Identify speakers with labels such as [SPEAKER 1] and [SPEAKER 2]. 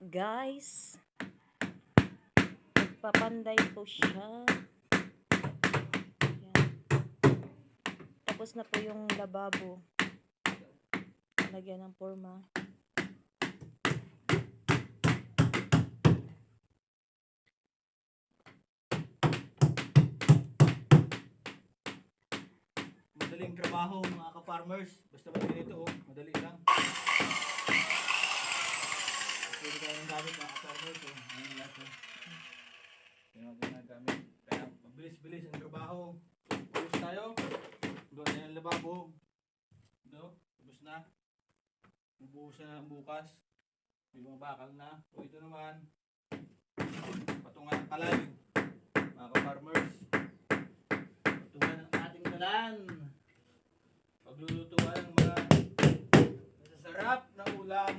[SPEAKER 1] guys. Nagpapanday po siya. Yan. Tapos na po yung lababo. Lagyan ng forma.
[SPEAKER 2] Madaling trabaho mga ka-farmers. Basta madali ito, oh. Madali lang. Pwede tayo ng gamit mga ka-farmers, oh. Ayan lahat, oh. Kaya ginagamit. Kaya mabilis-bilis ang trabaho. Tapos tayo. Doon na yung lababo. No? Tapos na. Bubuhos na bukas. May mga bakal na. O ito naman. Patungan ng kalan. Mga ka-farmers. Patungan ng ating kalan. Paglulutuan ng mga masasarap na ulam.